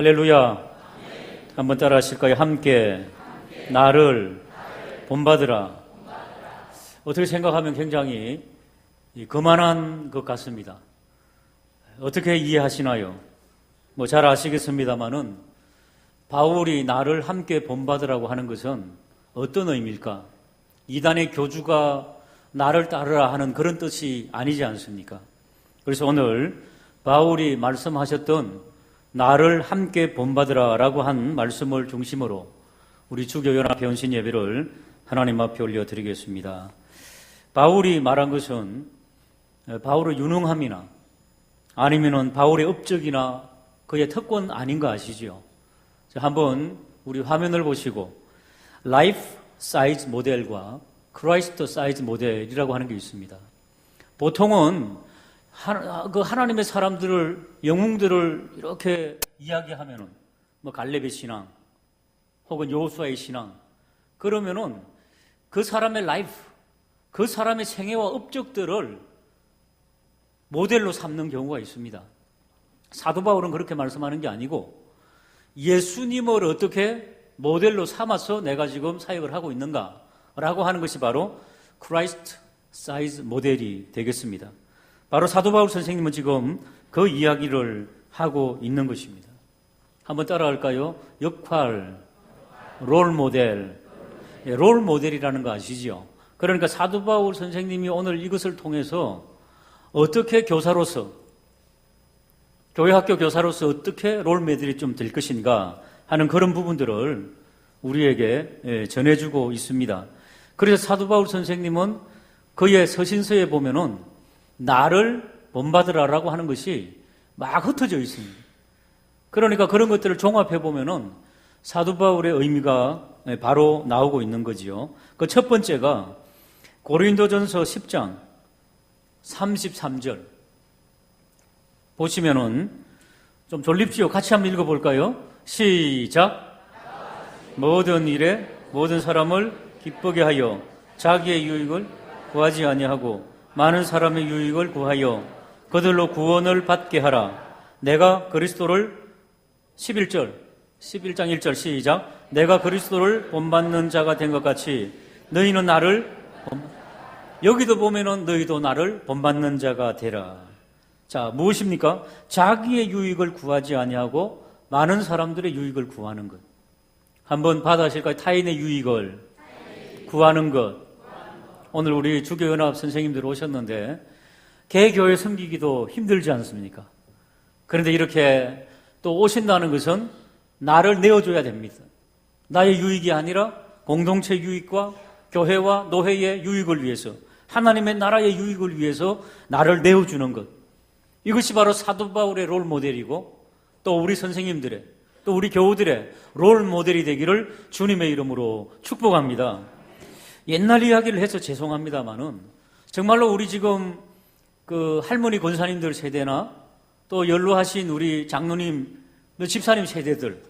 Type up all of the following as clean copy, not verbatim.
할렐루야. 한번 따라 하실까요? 함께 나를 본받으라. 어떻게 생각하면 굉장히 거만한 것 같습니다. 어떻게 이해하시나요? 잘 아시겠습니다만은 바울이 나를 함께 본받으라고 하는 것은 어떤 의미일까? 이단의 교주가 나를 따르라 하는 그런 뜻이 아니지 않습니까? 그래서 오늘 바울이 말씀하셨던 나를 함께 본받으라 라고 한 말씀을 중심으로 우리 주교연합 회원신 예배를 하나님 앞에 올려드리겠습니다. 바울이 말한 것은 바울의 유능함이나 아니면은 바울의 업적이나 그의 특권 아닌 거 아시죠? 한번 우리 화면을 보시고 라이프 사이즈 모델과 크라이스트 사이즈 모델이라고 하는 게 있습니다. 보통은 하나님의 사람들을, 영웅들을 이렇게 이야기하면은, 갈렙의 신앙, 혹은 여호수아의 신앙, 그러면은 그 사람의 라이프, 그 사람의 생애와 업적들을 모델로 삼는 경우가 있습니다. 사도 바울은 그렇게 말씀하는 게 아니고, 예수님을 어떻게 모델로 삼아서 내가 지금 사역을 하고 있는가라고 하는 것이 바로 크라이스트 사이즈 모델이 되겠습니다. 바로 사도 바울 선생님은 지금 그 이야기를 하고 있는 것입니다. 한번 따라할까요? 역할, 롤 모델. 롤 모델이라는 거 아시죠? 그러니까 사도 바울 선생님이 오늘 이것을 통해서 어떻게 교사로서, 교회학교 교사로서 어떻게 롤 모델이 좀 될 것인가 하는 그런 부분들을 우리에게 전해주고 있습니다. 그래서 사도 바울 선생님은 그의 서신서에 보면은 나를 본받으라라고 하는 것이 막 흩어져 있습니다. 그러니까 그런 것들을 종합해 보면은 사도 바울의 의미가 바로 나오고 있는 거지요. 그 첫 번째가 고린도전서 10장 33절 보시면은 좀 졸립지요. 같이 한번 읽어볼까요? 시작. 모든 일에 모든 사람을 기쁘게 하여 자기의 유익을 구하지 아니하고 많은 사람의 유익을 구하여 그들로 구원을 받게 하라. 내가 그리스도를 11장 1절 시작. 내가 그리스도를 본받는 자가 된 것 같이 너희는 나를 여기도 보면은 너희도 나를 본받는 자가 되라. 자, 무엇입니까? 자기의 유익을 구하지 아니하고 많은 사람들의 유익을 구하는 것. 한번 받아실까요? 타인의 유익을 구하는 것. 오늘 우리 주교연합 선생님들 오셨는데 개교회 섬기기도 힘들지 않습니까? 그런데 이렇게 또 오신다는 것은 나를 내어줘야 됩니다. 나의 유익이 아니라 공동체 유익과 교회와 노회의 유익을 위해서, 하나님의 나라의 유익을 위해서 나를 내어주는 것. 이것이 바로 사도 바울의 롤 모델이고 또 우리 선생님들의, 또 우리 교우들의 롤 모델이 되기를 주님의 이름으로 축복합니다. 옛날 이야기를 해서 죄송합니다만은 정말로 우리 지금 그 할머니 권사님들 세대나 또 연로하신 우리 장로님, 집사님 세대들,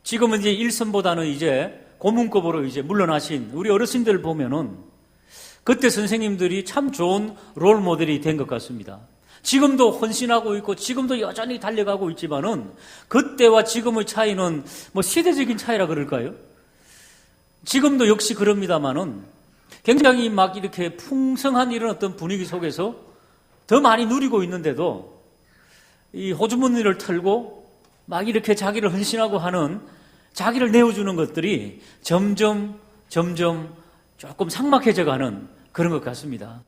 지금은 이제 일선보다는 이제 고문급으로 이제 물러나신 우리 어르신들 보면은 그때 선생님들이 참 좋은 롤 모델이 된 것 같습니다. 지금도 헌신하고 있고 지금도 여전히 달려가고 있지만은 그때와 지금의 차이는 시대적인 차이라 그럴까요? 지금도 역시 그럽니다만은 굉장히 막 이렇게 풍성한 이런 어떤 분위기 속에서 더 많이 누리고 있는데도 이 호주머니를 털고 막 이렇게 자기를 헌신하고 하는, 자기를 내어주는 것들이 점점 조금 삭막해져 가는 그런 것 같습니다.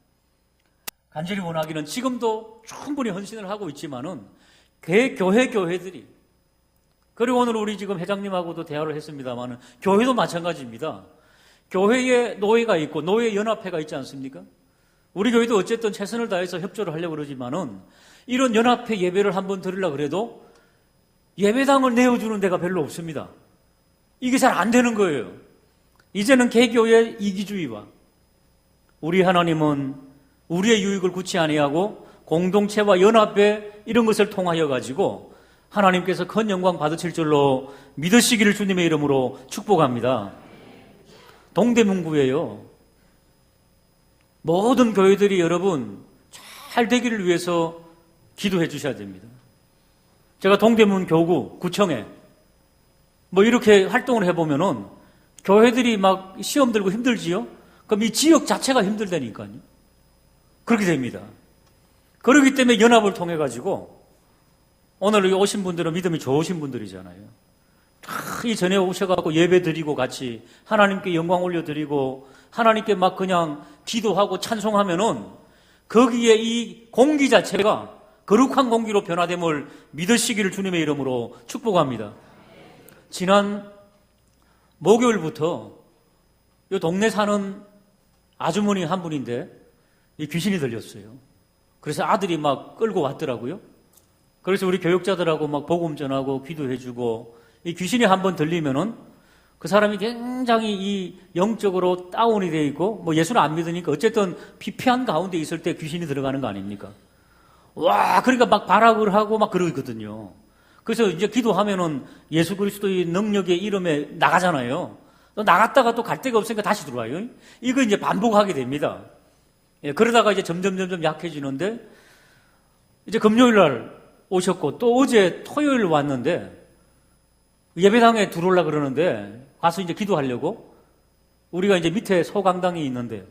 간절히 원하기는 지금도 충분히 헌신을 하고 있지만은 교회들이, 그리고 오늘 우리 지금 회장님하고도 대화를 했습니다만은 교회도 마찬가지입니다. 교회에 노회가 있고 노회 연합회가 있지 않습니까? 우리 교회도 어쨌든 최선을 다해서 협조를 하려고 그러지만은 이런 연합회 예배를 한번 드리려고 그래도 예배당을 내어주는 데가 별로 없습니다. 이게 잘 안 되는 거예요. 이제는 개교의 이기주의와 우리 하나님은 우리의 유익을 구치 아니하고 공동체와 연합회 이런 것을 통하여 가지고 하나님께서 큰 영광 받으실 줄로 믿으시기를 주님의 이름으로 축복합니다. 동대문구예요. 모든 교회들이 여러분 잘 되기를 위해서 기도해 주셔야 됩니다. 제가 동대문 교구, 구청에 뭐 이렇게 활동을 해보면은 교회들이 막 시험 들고 힘들지요? 그럼 이 지역 자체가 힘들다니까요. 그렇게 됩니다. 그렇기 때문에 연합을 통해가지고 오늘 여기 오신 분들은 믿음이 좋으신 분들이잖아요. 이 전에 오셔갖고 예배 드리고 같이 하나님께 영광 올려드리고 하나님께 막 그냥 기도하고 찬송하면은 거기에 이 공기 자체가 거룩한 공기로 변화됨을 믿으시기를 주님의 이름으로 축복합니다. 지난 목요일부터 이 동네 사는 아주머니 한 분인데 이 귀신이 들렸어요. 그래서 아들이 막 끌고 왔더라고요. 그래서 우리 교육자들하고 막 복음 전하고 기도해주고 이 귀신이 한번 들리면은 그 사람이 굉장히 이 영적으로 다운이 되어 있고 뭐 예수는 안 믿으니까 어쨌든 피폐한 가운데 있을 때 귀신이 들어가는 거 아닙니까? 와, 그러니까 막 발악을 하고 막 그러거든요. 그래서 이제 기도하면은 예수 그리스도의 능력의 이름에 나가잖아요. 또 나갔다가 또 갈 데가 없으니까 다시 들어와요. 이거 이제 반복하게 됩니다. 예, 그러다가 이제 점점 약해지는데 이제 금요일 날 오셨고 또 어제 토요일 왔는데 예배당에 들어오려고 그러는데 가서 이제 기도하려고 우리가 이제 밑에 소강당이 있는데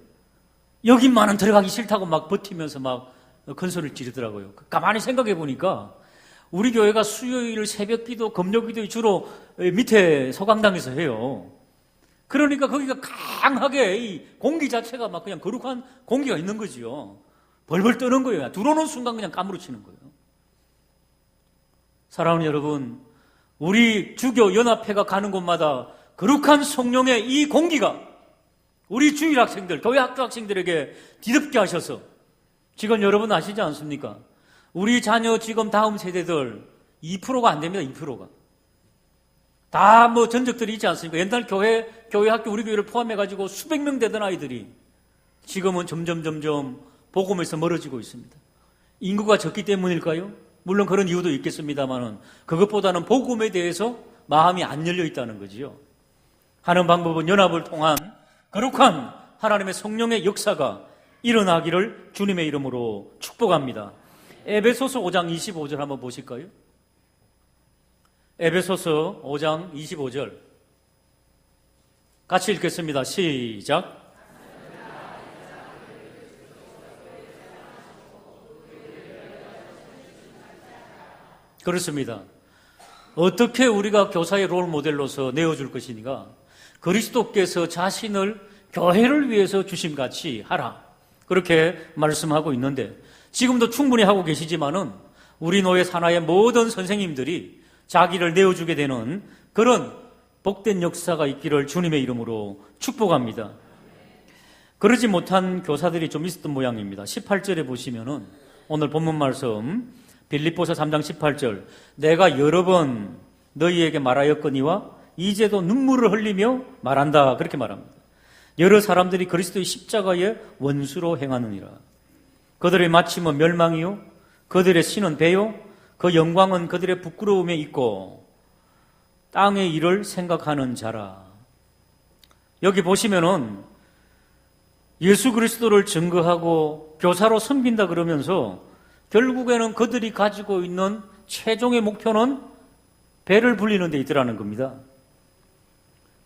여기만은 들어가기 싫다고 막 버티면서 막 큰 소리를 지르더라고요. 가만히 생각해 보니까 우리 교회가 수요일 새벽 기도, 금요 기도 주로 밑에 소강당에서 해요. 그러니까 거기가 강하게 이 공기 자체가 막 그냥 거룩한 공기가 있는 거지요. 벌벌 떠는 거예요. 들어오는 순간 그냥 까무러치는 거예요. 사랑하는 여러분, 우리 주교 연합회가 가는 곳마다 거룩한 성령의 이 공기가 우리 주일 학생들, 교회 학교 학생들에게 뒤덮게 하셔서 지금 여러분 아시지 않습니까? 우리 자녀 지금 다음 세대들 2%가 안 됩니다. 2%가. 다 뭐 전적들이 있지 않습니까? 옛날 교회 학교 우리 교회를 포함해가지고 수백 명 되던 아이들이 지금은 점점 복음에서 멀어지고 있습니다. 인구가 적기 때문일까요? 물론 그런 이유도 있겠습니다만은 그것보다는 복음에 대해서 마음이 안 열려 있다는 거지요. 하는 방법은 연합을 통한 거룩한 하나님의 성령의 역사가 일어나기를 주님의 이름으로 축복합니다. 에베소서 5장 25절 한번 보실까요? 에베소서 5장 25절 같이 읽겠습니다. 시작. 그렇습니다. 어떻게 우리가 교사의 롤 모델로서 내어줄 것이니까 그리스도께서 자신을 교회를 위해서 주심같이 하라. 그렇게 말씀하고 있는데 지금도 충분히 하고 계시지만은 우리 노예 산하의 모든 선생님들이 자기를 내어주게 되는 그런 복된 역사가 있기를 주님의 이름으로 축복합니다. 그러지 못한 교사들이 좀 있었던 모양입니다. 18절에 보시면은 오늘 본문 말씀 빌립보서 3장 18절 내가 여러 번 너희에게 말하였거니와 이제도 눈물을 흘리며 말한다 그렇게 말합니다. 여러 사람들이 그리스도의 십자가의 원수로 행하느니라. 그들의 마침은 멸망이요 그들의 신은 배요 그 영광은 그들의 부끄러움에 있고 땅의 일을 생각하는 자라. 여기 보시면은 예수 그리스도를 증거하고 교사로 섬긴다 그러면서 결국에는 그들이 가지고 있는 최종의 목표는 배를 불리는 데 있더라는 겁니다.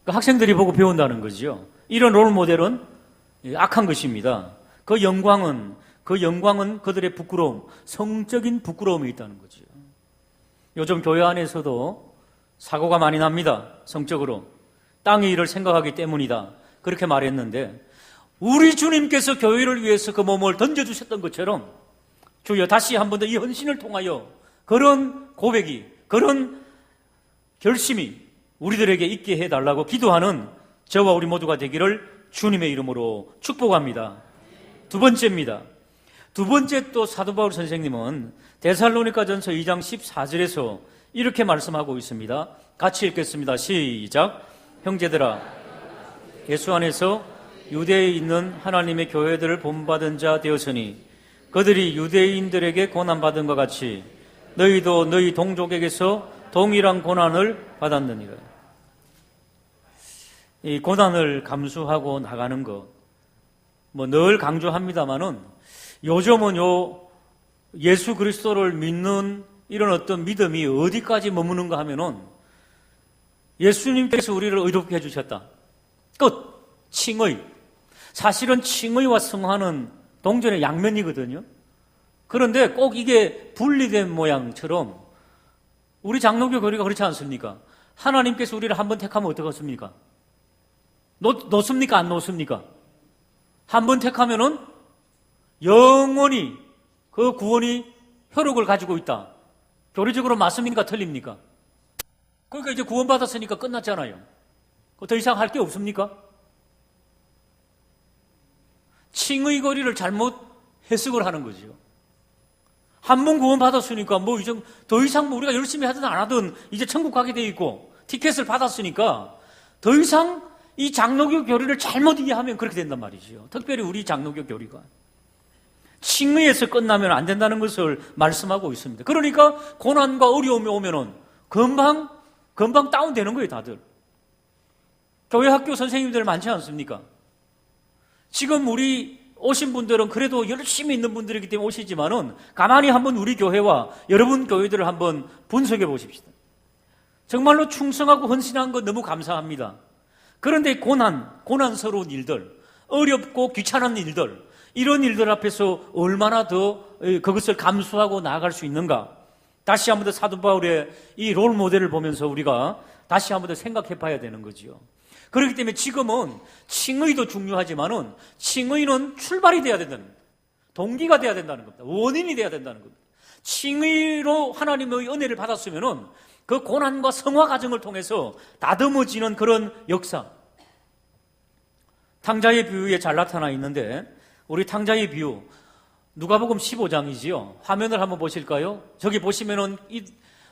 그러니까 학생들이 보고 배운다는 거죠. 이런 롤 모델은 악한 것입니다. 그 영광은 그들의 부끄러움, 성적인 부끄러움이 있다는 거죠. 요즘 교회 안에서도 사고가 많이 납니다. 성적으로. 땅의 일을 생각하기 때문이다. 그렇게 말했는데 우리 주님께서 교회를 위해서 그 몸을 던져주셨던 것처럼 주여 다시 한 번 더 이 헌신을 통하여 그런 고백이, 그런 결심이 우리들에게 있게 해달라고 기도하는 저와 우리 모두가 되기를 주님의 이름으로 축복합니다. 두 번째입니다. 두 번째 또 사도 바울 선생님은 데살로니가전서 2장 14절에서 이렇게 말씀하고 있습니다. 같이 읽겠습니다. 시작. 형제들아 예수 안에서 유대에 있는 하나님의 교회들을 본받은 자 되었으니 그들이 유대인들에게 고난받은 것 같이 너희도 너희 동족에게서 동일한 고난을 받았느니라. 이 고난을 감수하고 나가는 것, 뭐 늘 강조합니다만은 요즘은 예수 그리스도를 믿는 이런 어떤 믿음이 어디까지 머무는가 하면은 예수님께서 우리를 의롭게 해주셨다. 끝. 칭의. 사실은 칭의와 성화는 동전의 양면이거든요. 그런데 꼭 이게 분리된 모양처럼 우리 장로교 교리가 그렇지 않습니까? 하나님께서 우리를 한번 택하면 어떡하십니까? 놓습니까? 안 놓습니까? 한번 택하면은 영원히 그 구원이 효력을 가지고 있다. 교리적으로 맞습니까? 틀립니까? 그러니까 이제 구원받았으니까 끝났잖아요. 더 이상 할 게 없습니까? 칭의 거리를 잘못 해석을 하는 거죠. 한 번 구원받았으니까 뭐 이제 더 이상 뭐 우리가 열심히 하든 안 하든 이제 천국 가게 돼 있고 티켓을 받았으니까 더 이상 이 장로교 교리를 잘못 이해하면 그렇게 된단 말이죠. 특별히 우리 장로교 교리가 칭의에서 끝나면 안 된다는 것을 말씀하고 있습니다. 그러니까 고난과 어려움이 오면은 금방 다운되는 거예요, 다들. 교회 학교 선생님들 많지 않습니까? 지금 우리 오신 분들은 그래도 열심히 있는 분들이기 때문에 오시지만은 가만히 한번 우리 교회와 여러분 교회들을 한번 분석해 보십시다. 정말로 충성하고 헌신한 것 너무 감사합니다. 그런데 고난스러운 일들, 어렵고 귀찮은 일들, 이런 일들 앞에서 얼마나 더 그것을 감수하고 나아갈 수 있는가? 다시 한번 더 사도 바울의 이 롤 모델을 보면서 우리가 다시 한번 더 생각해 봐야 되는 거죠. 그렇기 때문에 지금은 칭의도 중요하지만은 칭의는 출발이 돼야 된다는 겁니다. 동기가 돼야 된다는 겁니다. 원인이 돼야 된다는 겁니다. 칭의로 하나님의 은혜를 받았으면은 그 고난과 성화 과정을 통해서 다듬어지는 그런 역사. 탕자의 비유에 잘 나타나 있는데 우리 탕자의 비유 누가복음 15장이지요. 화면을 한번 보실까요? 저기 보시면은 이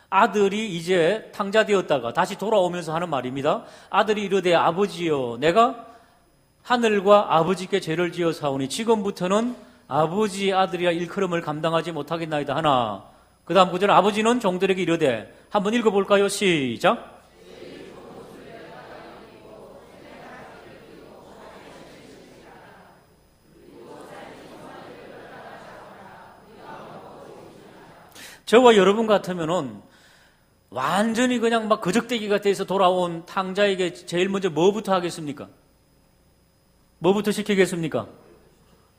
아들이 이제 탕자되었다가 다시 돌아오면서 하는 말입니다. 아들이 이르되 아버지여 내가 하늘과 아버지께 죄를 지어 사오니 지금부터는 아버지 아들이라 일컬음을 감당하지 못하겠나이다 하나. 그 다음 구절 아버지는 종들에게 이르되 한번 읽어볼까요? 시작. 저와 여러분 같으면은 완전히 그냥 막 거적대기가 돼서 돌아온 탕자에게 제일 먼저 뭐부터 하겠습니까? 뭐부터 시키겠습니까?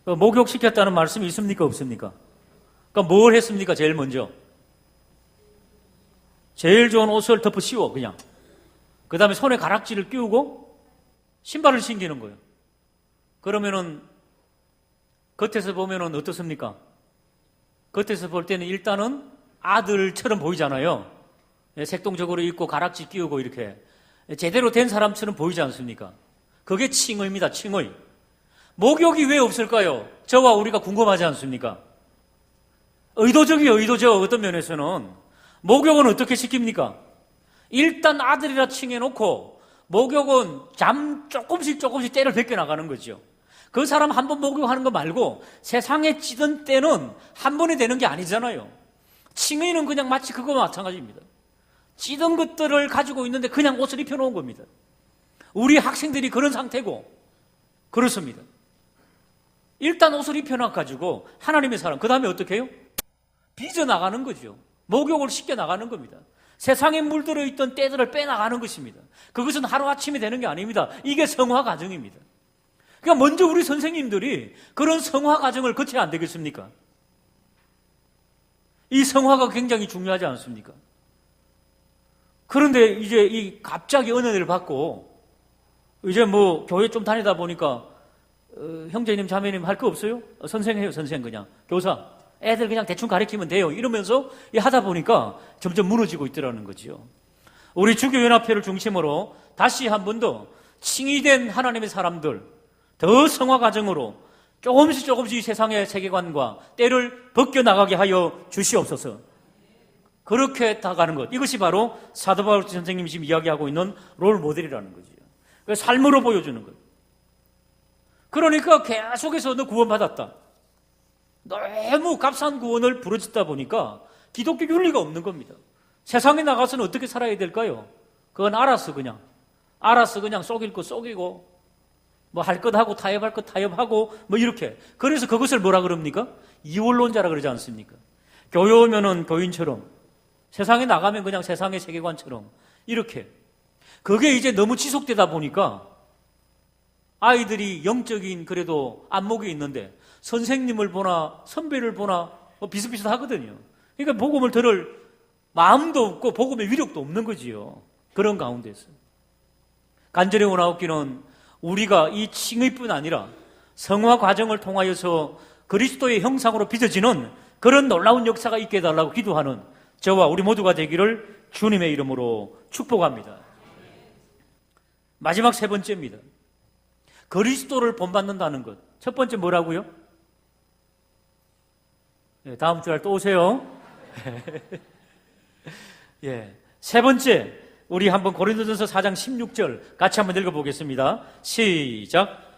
목욕시켰다는 말씀이 있습니까? 없습니까? 그러니까 뭘 했습니까? 제일 먼저. 제일 좋은 옷을 덮어 씌워, 그냥. 그 다음에 손에 가락지를 끼우고 신발을 신기는 거예요. 그러면은 겉에서 보면은 어떻습니까? 겉에서 볼 때는 일단은 아들처럼 보이잖아요. 색동적으로 입고 가락지 끼우고 이렇게 제대로 된 사람처럼 보이지 않습니까? 그게 칭의입니다. 칭의. 목욕이 왜 없을까요? 저와 우리가 궁금하지 않습니까? 의도적이에요. 의도적. 어떤 면에서는 목욕은 어떻게 시킵니까? 일단 아들이라 칭해놓고 목욕은 잠 조금씩 때를 벗겨나가는 거죠. 그 사람 한 번 목욕하는 거 말고 세상에 찌든 때는 한 번에 되는 게 아니잖아요. 칭의는 그냥 마치 그거와 마찬가지입니다. 찌든 것들을 가지고 있는데 그냥 옷을 입혀놓은 겁니다. 우리 학생들이 그런 상태고 그렇습니다. 일단 옷을 입혀놔가지고 하나님의 사람 그 다음에 어떻게 해요? 빚어나가는 거죠. 목욕을 시켜 나가는 겁니다. 세상에 물들어 있던 때들을 빼나가는 것입니다. 그것은 하루아침에 되는 게 아닙니다. 이게 성화 과정입니다. 그러니까 먼저 우리 선생님들이 그런 성화 과정을 거쳐야 안 되겠습니까? 이 성화가 굉장히 중요하지 않습니까? 그런데 이제 이 갑자기 은혜를 받고 이제 뭐 교회 좀 다니다 보니까 형제님 자매님 할 거 없어요? 선생 해요. 선생 그냥 교사 애들 그냥 대충 가르치면 돼요. 이러면서 하다 보니까 점점 무너지고 있더라는 거지요. 우리 주교연합회를 중심으로 다시 한 번 더 칭의된 하나님의 사람들 더 성화 과정으로 조금씩 세상의 세계관과 때를 벗겨나가게 하여 주시옵소서. 그렇게 다가는 것. 이것이 바로 사도 바울 선생님이 지금 이야기하고 있는 롤 모델이라는 거죠. 삶으로 보여주는 것. 그러니까 계속해서 너 구원받았다. 너무 값싼 구원을 부르짖다 보니까 기독교 윤리가 없는 겁니다. 세상에 나가서는 어떻게 살아야 될까요? 그건 알아서 그냥 속일 거 속이고 뭐 할 것 하고 타협할 것 타협하고 뭐 이렇게. 그래서 그것을 뭐라 그럽니까? 이원론자라 그러지 않습니까? 교회 오면은 교인처럼 세상에 나가면 그냥 세상의 세계관처럼 이렇게. 그게 이제 너무 지속되다 보니까 아이들이 영적인 그래도 안목이 있는데 선생님을 보나 선배를 보나 비슷비슷하거든요. 그러니까 복음을 들을 마음도 없고 복음의 위력도 없는 거지요. 그런 가운데서 간절히 원하옵기는 우리가 이 칭의뿐 아니라 성화 과정을 통하여서 그리스도의 형상으로 빚어지는 그런 놀라운 역사가 있게 해달라고 기도하는 저와 우리 모두가 되기를 주님의 이름으로 축복합니다. 마지막 세 번째입니다. 그리스도를 본받는다는 것. 첫 번째 뭐라고요? 예, 다음 주에 또 오세요. 예, 세 번째, 우리 한번 고린도전서 4장 16절 같이 한번 읽어보겠습니다. 시작.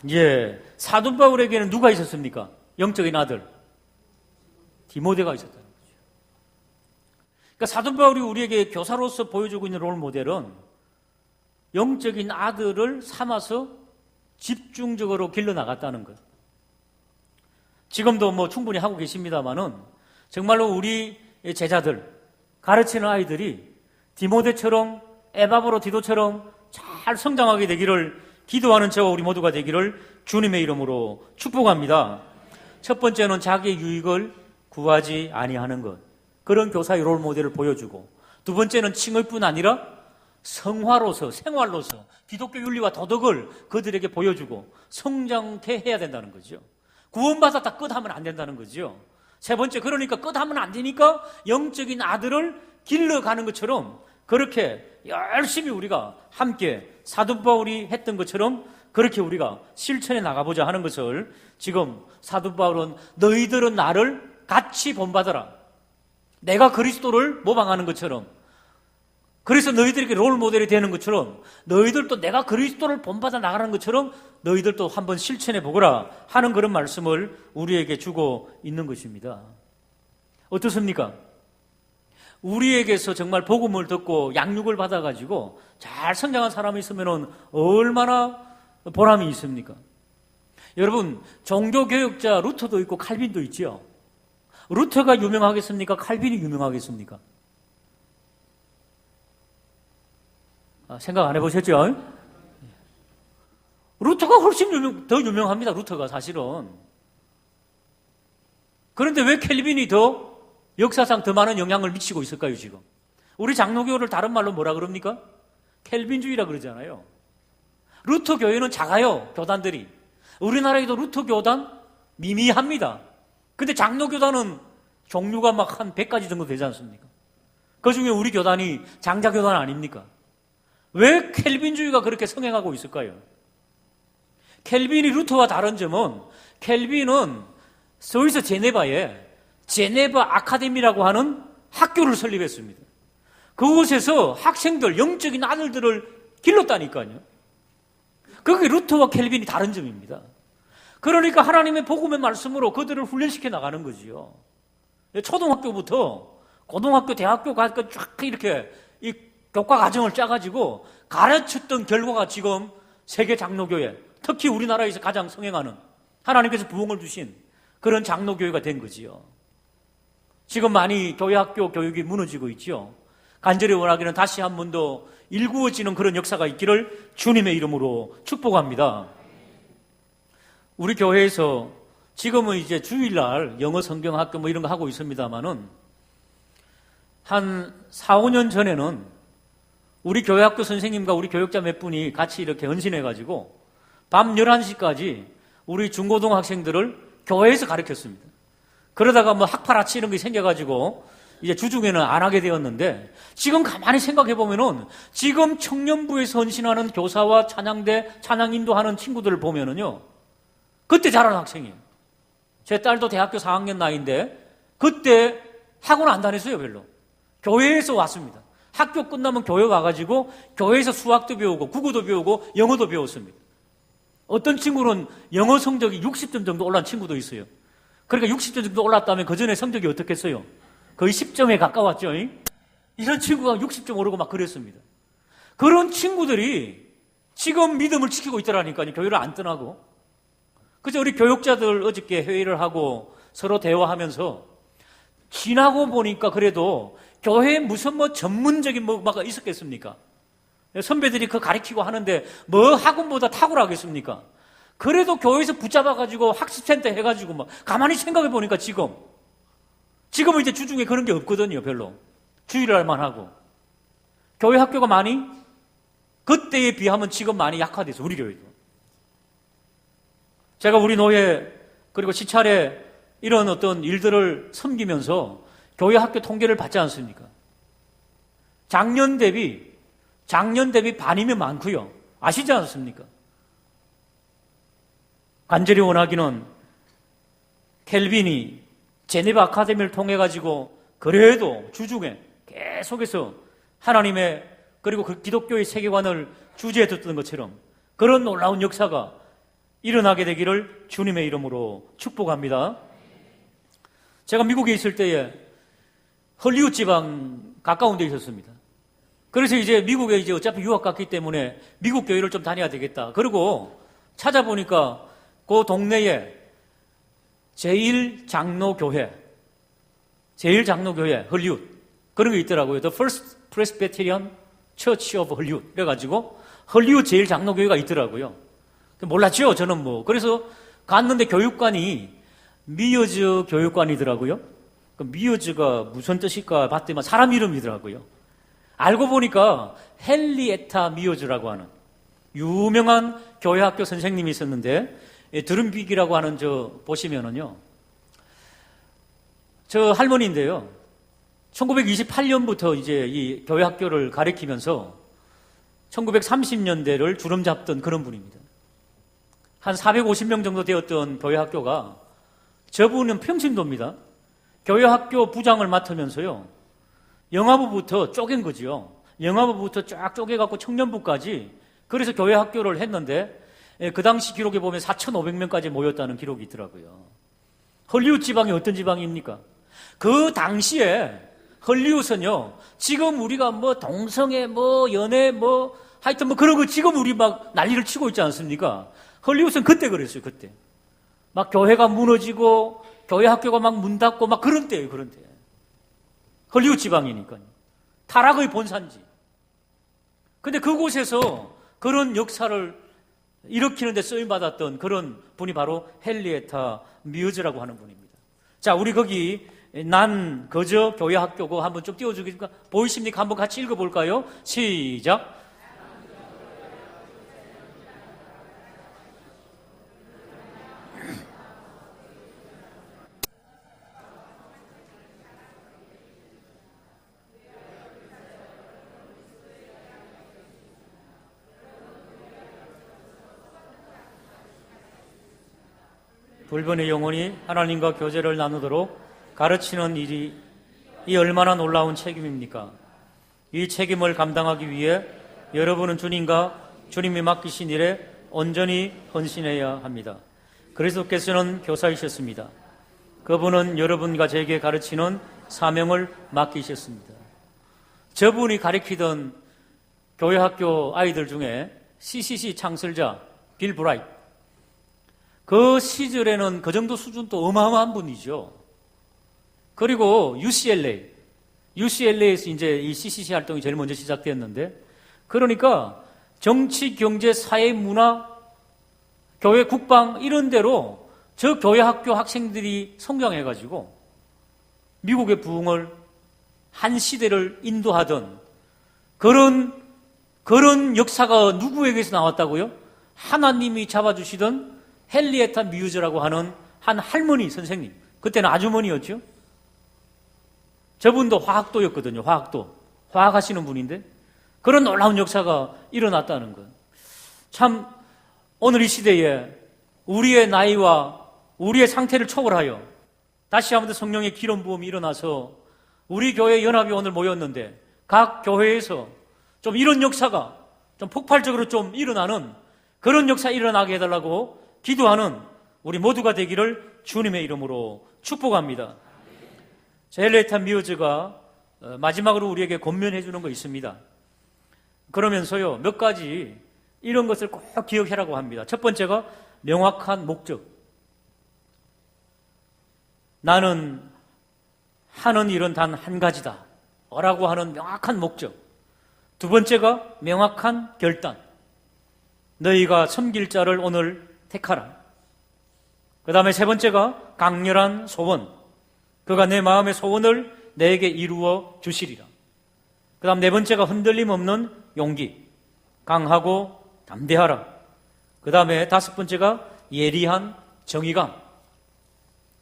예, 사도 바울에게는 누가 있었습니까? 영적인 아들 디모데가 있었다는 거죠. 그러니까 사도 바울이 우리에게 교사로서 보여주고 있는 롤 모델은 영적인 아들을 삼아서 집중적으로 길러나갔다는 것. 지금도 충분히 하고 계십니다만은 정말로 우리 제자들, 가르치는 아이들이 디모데처럼 에바브로 디도처럼 잘 성장하게 되기를 기도하는 저와 우리 모두가 되기를 주님의 이름으로 축복합니다. 첫 번째는 자기의 유익을 구하지 아니하는 것. 그런 교사의 롤 모델을 보여주고, 두 번째는 칭의뿐 아니라 성화로서, 생활로서 기독교 윤리와 도덕을 그들에게 보여주고 성장케 해야 된다는 거죠. 구원받았다 끝하면 안 된다는 거죠. 세 번째, 그러니까 끝하면 안 되니까 영적인 아들을 길러가는 것처럼 그렇게 열심히 우리가 함께 사도 바울이 했던 것처럼 그렇게 우리가 실천해 나가보자 하는 것을 지금 사도 바울은 너희들은 나를 같이 본받아라. 내가 그리스도를 모방하는 것처럼, 그래서 너희들에게 롤 모델이 되는 것처럼 너희들도 내가 그리스도를 본받아 나가는 것처럼 너희들도 한번 실천해 보거라 하는 그런 말씀을 우리에게 주고 있는 것입니다. 어떻습니까? 우리에게서 정말 복음을 듣고 양육을 받아가지고 잘 성장한 사람이 있으면 얼마나 보람이 있습니까? 여러분, 종교교육자 루터도 있고 칼빈도 있죠. 루터가 유명하겠습니까? 칼빈이 유명하겠습니까? 생각 안 해보셨죠? 루터가 훨씬 더 유명합니다. 루터가 사실은. 그런데 왜 캘빈이 더 역사상 더 많은 영향을 미치고 있을까요, 지금? 우리 장로교를 다른 말로 뭐라 그럽니까? 캘빈주의라 그러잖아요. 루터 교회는 작아요, 교단들이. 우리나라에도 루터 교단 미미합니다. 근데 장로교단은 종류가 막 한 100가지 정도 되지 않습니까? 그 중에 우리 교단이 장자교단 아닙니까? 왜 캘빈주의가 그렇게 성행하고 있을까요? 캘빈이 루터와 다른 점은 캘빈은 스위스 제네바에 제네바 아카데미라고 하는 학교를 설립했습니다. 그곳에서 학생들, 영적인 아들들을 길렀다니까요. 그게 루터와 캘빈이 다른 점입니다. 그러니까 하나님의 복음의 말씀으로 그들을 훈련시켜 나가는 거지요. 초등학교부터 고등학교, 대학교까지 쫙 이렇게 이 교과 과정을 짜가지고 가르쳤던 결과가 지금 세계 장로교회, 특히 우리나라에서 가장 성행하는 하나님께서 부흥을 주신 그런 장로교회가 된 거지요. 지금 많이 교회 학교 교육이 무너지고 있죠. 간절히 원하기는 다시 한 번 더 일구어지는 그런 역사가 있기를 주님의 이름으로 축복합니다. 우리 교회에서 지금은 이제 주일날 영어 성경 학교 이런 거 하고 있습니다만은 한 4, 5년 전에는 우리 교회 학교 선생님과 우리 교육자 몇 분이 같이 이렇게 헌신해가지고 밤 11시까지 우리 중고등 학생들을 교회에서 가르쳤습니다. 그러다가 학파라치 이런 게 생겨가지고 이제 주중에는 안 하게 되었는데, 지금 가만히 생각해 보면은 지금 청년부에서 헌신하는 교사와 찬양대, 찬양 인도하는 친구들을 보면은요, 그때 자란 학생이에요. 제 딸도 대학교 4학년 나이인데 그때 학원 안 다녔어요, 별로. 교회에서 왔습니다. 학교 끝나면 교회 와가지고 교회에서 수학도 배우고 국어도 배우고 영어도 배웠습니다. 어떤 친구는 영어 성적이 60점 정도 올라온 친구도 있어요. 그러니까 60점 정도 올랐다면 그 전에 성적이 어떻겠어요? 거의 10점에 가까웠죠. 이런 친구가 60점 오르고 막 그랬습니다. 그런 친구들이 지금 믿음을 지키고 있더라니까요. 교회를 안 떠나고. 그래서 우리 교육자들 어저께 회의를 하고 서로 대화하면서 지나고 보니까 그래도 교회에 무슨 전문적인 뭐가 있었겠습니까? 선배들이 그거 가르치고 하는데 뭐 학원보다 탁월하겠습니까? 그래도 교회에서 붙잡아가지고 학습센터 해가지고 막 가만히 생각해 보니까 지금은 이제 주중에 그런 게 없거든요. 별로. 주일날만 하고. 교회 학교가 많이 그때에 비하면 지금 많이 약화돼서 우리 교회도. 제가 우리 노예 그리고 시찰에 이런 어떤 일들을 섬기면서 교회 학교 통계를 받지 않습니까? 작년 대비 반이면 많고요. 아시지 않습니까? 간절히 원하기는 켈빈이 제네바 아카데미를 통해 가지고 그래도 주중에 계속해서 하나님의 그리고 그 기독교의 세계관을 주제에 뒀던 것처럼 그런 놀라운 역사가 일어나게 되기를 주님의 이름으로 축복합니다. 제가 미국에 있을 때에 헐리우드 지방 가까운 데 있었습니다. 그래서 이제 미국에 이제 어차피 유학 갔기 때문에 미국 교회를 좀 다녀야 되겠다. 그리고 찾아보니까 그 동네에 제1장로교회 헐리우드 그런 게 있더라고요. The First Presbyterian Church of Hollywood 그래가지고 헐리우드 제1장로교회가 있더라고요. 몰랐죠 저는 뭐. 그래서 갔는데 교육관이 미어즈 교육관이더라고요. 그 미어즈가 무슨 뜻일까 봤더니 사람 이름이더라고요. 알고 보니까 헨리에타 미어즈라고 하는 유명한 교회학교 선생님이 있었는데 드rum빅이라고 하는 보시면은요. 저 할머니인데요. 1928년부터 이제 이 교회학교를 가르치면서 1930년대를 주름 잡던 그런 분입니다. 한 450명 정도 되었던 교회학교가 저분은 평신도입니다. 교회학교 부장을 맡으면서요. 영화부부터 쪼갠 거지요. 영화부부터 쫙 쪼개갖고 청년부까지 그래서 교회학교를 했는데 그 당시 기록에 보면 4,500명까지 모였다는 기록이 있더라고요. 헐리우드 지방이 어떤 지방입니까? 그 당시에 헐리우드는요. 지금 우리가 동성애 연애 하여튼 그런 거 지금 우리 막 난리를 치고 있지 않습니까? 헐리우드는 그때 그랬어요. 그때 막 교회가 무너지고 교회 학교가 막 문 닫고 막 그런 때예요. 그런 때. 헐리우드 지방이니까요. 타락의 본산지. 근데 그곳에서 그런 역사를 일으키는 데 쓰임받았던 그런 분이 바로 헨리에타 미어즈라고 하는 분입니다. 자, 우리 거기 난 거저 교회 학교고 한번 좀 띄워주겠습니까? 보이십니까? 한번 같이 읽어볼까요? 시작. 불변의 영혼이 하나님과 교제를 나누도록 가르치는 일이 이 얼마나 놀라운 책임입니까? 이 책임을 감당하기 위해 여러분은 주님과 주님이 맡기신 일에 온전히 헌신해야 합니다. 그리스도께서는 교사이셨습니다. 그분은 여러분과 제게 가르치는 사명을 맡기셨습니다. 저분이 가르치던 교회학교 아이들 중에 CCC 창설자 빌 브라이트 그 시절에는 그 정도 수준도 어마어마한 분이죠. 그리고 UCLA에서 이제 이 CCC 활동이 제일 먼저 시작되었는데, 그러니까 정치, 경제, 사회, 문화, 교회, 국방 이런 데로 저 교회 학교 학생들이 성장해가지고 미국의 부흥을 한 시대를 인도하던 그런 역사가 누구에게서 나왔다고요? 하나님이 잡아주시던 헨리에타 미어즈라고 하는 한 할머니 선생님. 그때는 아주머니였죠. 저분도 화학도였거든요. 화학하시는 분인데 그런 놀라운 역사가 일어났다는 거예요. 참 오늘 이 시대에 우리의 나이와 우리의 상태를 초월하여 다시 한번 성령의 기름 부음이 일어나서 우리 교회 연합이 오늘 모였는데 각 교회에서 좀 이런 역사가 좀 폭발적으로 좀 일어나는 그런 역사 일어나게 해달라고 기도하는 우리 모두가 되기를 주님의 이름으로 축복합니다. 엘레이탄 미어즈가 마지막으로 우리에게 권면해 주는 거 있습니다. 그러면서요, 몇 가지 이런 것을 꼭 기억해라고 합니다. 첫 번째가 명확한 목적. 나는 하는 일은 단 한 가지다 라고 하는 명확한 목적. 두 번째가 명확한 결단. 너희가 섬길 자를 오늘 택하라. 그 다음에 세 번째가 강렬한 소원. 그가 내 마음의 소원을 내게 이루어 주시리라. 그 다음 네 번째가 흔들림 없는 용기. 강하고 담대하라. 그 다음에 다섯 번째가 예리한 정의감.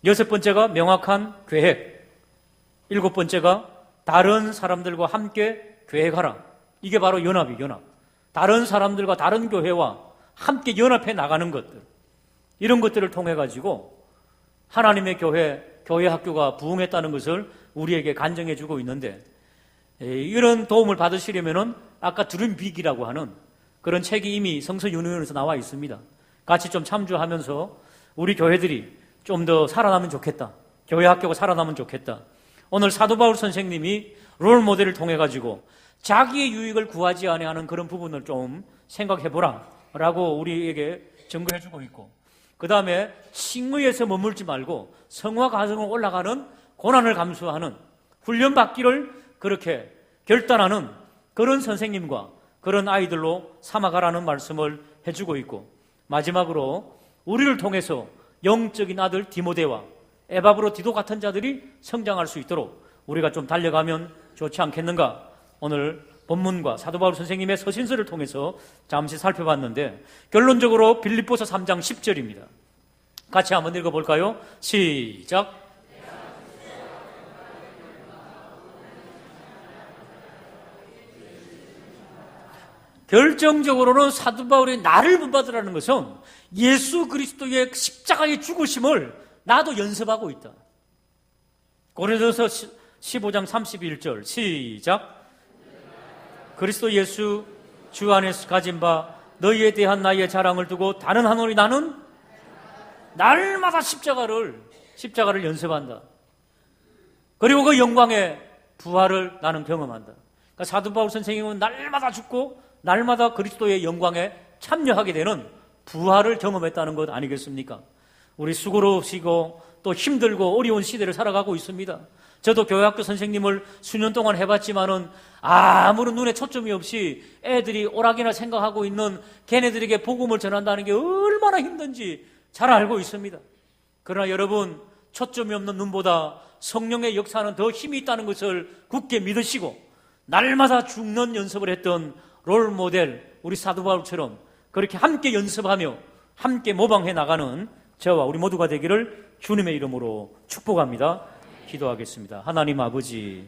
여섯 번째가 명확한 계획. 일곱 번째가 다른 사람들과 함께 계획하라. 이게 바로 연합이 연합. 다른 사람들과 다른 교회와 함께 연합해 나가는 것들. 이런 것들을 통해 가지고 하나님의 교회 학교가 부흥했다는 것을 우리에게 간증해 주고 있는데, 이런 도움을 받으시려면은 아까 드림빅이라고 하는 그런 책이 이미 성서윤회원에서 나와 있습니다. 같이 좀 참조하면서 우리 교회들이 좀 더 살아나면 좋겠다. 교회 학교가 살아나면 좋겠다. 오늘 사도 바울 선생님이 롤 모델을 통해 가지고 자기의 유익을 구하지 아니하는 그런 부분을 좀 생각해 보라 라고 우리에게 증거해 주고 있고, 그 다음에 칭의에서 머물지 말고 성화 과정으로 올라가는 고난을 감수하는 훈련 받기를 그렇게 결단하는 그런 선생님과 그런 아이들로 삼아가라는 말씀을 해주고 있고, 마지막으로 우리를 통해서 영적인 아들 디모데와 에바브로 디도 같은 자들이 성장할 수 있도록 우리가 좀 달려가면 좋지 않겠는가. 오늘 본문과 사도 바울 선생님의 서신서를 통해서 잠시 살펴봤는데, 결론적으로 빌립보서 3장 10절입니다. 같이 한번 읽어볼까요? 시작. 결정적으로는 사도 바울이 나를 본받으라는 것은 예수 그리스도의 십자가의 죽으심을 나도 연습하고 있다. 고린도서 15장 31절 시작. 그리스도 예수 주 안에서 가진 바 너희에 대한 나의 자랑을 두고 단언하노니 나는 날마다 십자가를 연습한다. 그리고 그 영광의 부활을 나는 경험한다. 그러니까 사도 바울 선생님은 날마다 죽고 날마다 그리스도의 영광에 참여하게 되는 부활을 경험했다는 것 아니겠습니까? 우리 수고로우시고 또 힘들고 어려운 시대를 살아가고 있습니다. 저도 교회학교 선생님을 수년 동안 해봤지만은 아무런 눈에 초점이 없이 애들이 오락이나 생각하고 있는 걔네들에게 복음을 전한다는 게 얼마나 힘든지 잘 알고 있습니다. 그러나 여러분, 초점이 없는 눈보다 성령의 역사는 더 힘이 있다는 것을 굳게 믿으시고 날마다 죽는 연습을 했던 롤 모델 우리 사도 바울처럼 그렇게 함께 연습하며 함께 모방해 나가는 저와 우리 모두가 되기를 주님의 이름으로 축복합니다. 기도하겠습니다. 하나님 아버지,